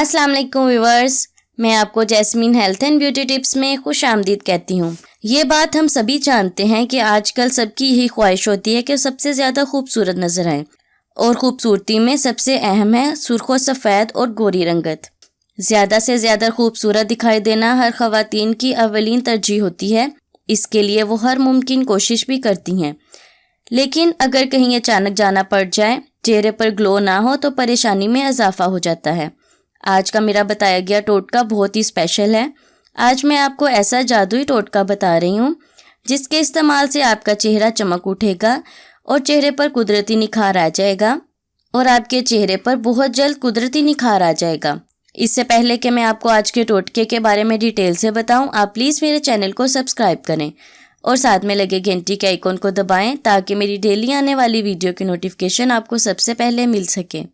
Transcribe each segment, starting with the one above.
अस्सलाम वालेकुम व्यूअर्स, मैं आपको jasmine health and beauty tips में खुश आमदीद कहती हूँ। ये बात हम सभी जानते हैं कि आजकल सबकी यही ख्वाहिश होती है कि सबसे ज़्यादा खूबसूरत नज़र आए, और खूबसूरती में सबसे अहम है सुर्ख सफ़ेद और गोरी रंगत। ज़्यादा से ज़्यादा खूबसूरत दिखाई देना हर ख़वातीन की अवलीन तरजीह होती है। इसके लिए वो हर मुमकिन कोशिश भी करती हैं, लेकिन अगर कहीं अचानक जाना पड़ जाए, चेहरे पर ग्लो ना हो तो परेशानी में इजाफा हो जाता है। आज का मेरा बताया गया टोटका बहुत ही स्पेशल है। आज मैं आपको ऐसा जादुई टोटका बता रही हूँ जिसके इस्तेमाल से आपका चेहरा चमक उठेगा और चेहरे पर कुदरती निखार आ जाएगा, और आपके चेहरे पर बहुत जल्द कुदरती निखार आ जाएगा। इससे पहले कि मैं आपको आज के टोटके के बारे में डिटेल से बताऊं, आप प्लीज़ मेरे चैनल को सब्सक्राइब करें और साथ में लगे घंटी के आइकॉन को दबाएं ताकि मेरी डेली आने वाली वीडियो की नोटिफिकेशन आपको सबसे पहले मिल सके।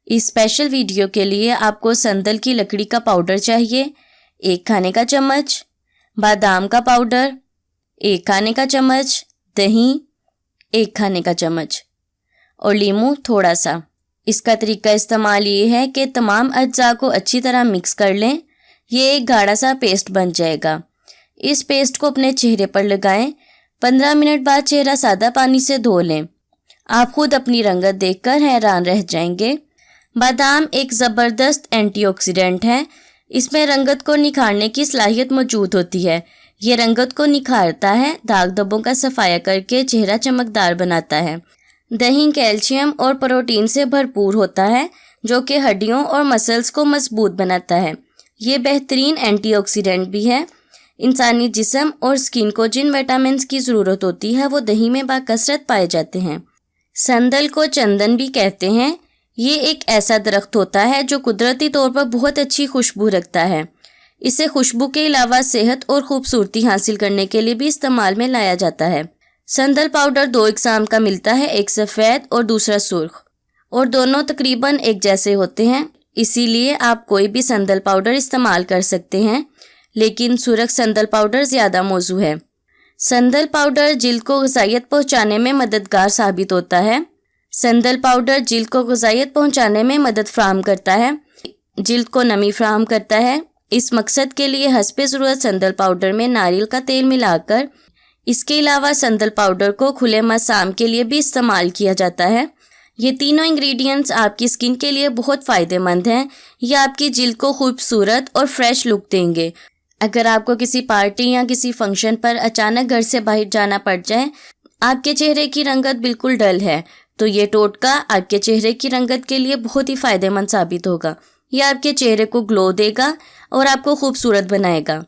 इस स्पेशल वीडियो के लिए आपको संदल की लकड़ी का पाउडर चाहिए, 1 खाने का चम्मच, बादाम का पाउडर 1 खाने का चम्मच, दही 1 खाने का चम्मच और लीमू थोड़ा सा। इसका तरीका इस्तेमाल ये है कि तमाम अज्जा को अच्छी तरह मिक्स कर लें। ये एक गाढ़ा सा पेस्ट बन जाएगा। इस पेस्ट को अपने चेहरे पर लगाएं। 15 मिनट बाद चेहरा सादा पानी से धो लें। आप खुद अपनी रंगत देखकर हैरान रह जाएंगे। बादाम एक ज़बरदस्त एंटीऑक्सीडेंट है। इसमें रंगत को निखारने की सलाहियत मौजूद होती है। ये रंगत को निखारता है, दाग धब्बों का सफाया करके चेहरा चमकदार बनाता है। दही कैल्शियम और प्रोटीन से भरपूर होता है जो कि हड्डियों और मसल्स को मजबूत बनाता है। ये बेहतरीन एंटीऑक्सीडेंट भी है। इंसानी जिस्म और स्किन को जिन विटामिन्स की ज़रूरत होती है वो दही में बाकसरत पाए जाते हैं। संदल को चंदन भी कहते हैं। ये एक ऐसा दरख्त होता है जो कुदरती तौर पर बहुत अच्छी खुशबू रखता है। इसे खुशबू के अलावा सेहत और खूबसूरती हासिल करने के लिए भी इस्तेमाल में लाया जाता है। संदल पाउडर 2 इकसाम का मिलता है, एक सफ़ेद और दूसरा सुर्ख, और दोनों तकरीबन एक जैसे होते हैं। इसीलिए आप कोई भी संदल पाउडर इस्तेमाल कर सकते हैं, लेकिन सुर्ख संदल पाउडर ज़्यादा मौजू है। संदल पाउडर जिल्द को ग़िज़ाइयत पहुँचाने में मददगार साबित होता है। संदल पाउडर जिल्द को ग़िज़ाइयत पहुँचाने में मदद फ़राहम करता है, जिल्द को नमी फ़राहम करता है। इस मकसद के लिए हस्बे ज़रूरत संदल पाउडर में नारियल का तेल मिलाकर, इसके अलावा संदल पाउडर को खुले मसाम के लिए भी इस्तेमाल किया जाता है। ये तीनों इंग्रेडिएंट्स आपकी स्किन के लिए बहुत फ़ायदेमंद हैं। ये आपकी जिल्द को खूबसूरत और फ्रेश लुक देंगे। अगर आपको किसी पार्टी या किसी फंक्शन पर अचानक घर से बाहर जाना पड़ जाए, आपके चेहरे की रंगत बिल्कुल डल है, तो ये टोटका आपके चेहरे की रंगत के लिए बहुत ही फ़ायदेमंद साबित होगा। यह आपके चेहरे को ग्लो देगा और आपको खूबसूरत बनाएगा।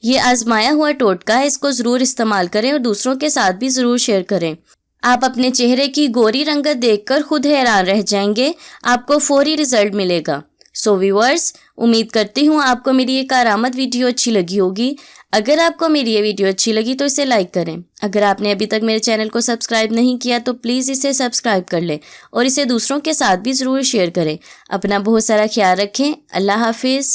ये आजमाया हुआ टोटका है, इसको ज़रूर इस्तेमाल करें और दूसरों के साथ भी ज़रूर शेयर करें। आप अपने चेहरे की गोरी रंगत देखकर खुद हैरान रह जाएंगे। आपको फौरी रिजल्ट मिलेगा। सो व्यूअर्स, उम्मीद करती हूँ आपको मेरी ये कारआमद वीडियो अच्छी लगी होगी। अगर आपको मेरी ये वीडियो अच्छी लगी तो इसे लाइक करें। अगर आपने अभी तक मेरे चैनल को सब्सक्राइब नहीं किया तो प्लीज़ इसे सब्सक्राइब कर लें और इसे दूसरों के साथ भी ज़रूर शेयर करें। अपना बहुत सारा ख्याल रखें। अल्लाह हाफिज़।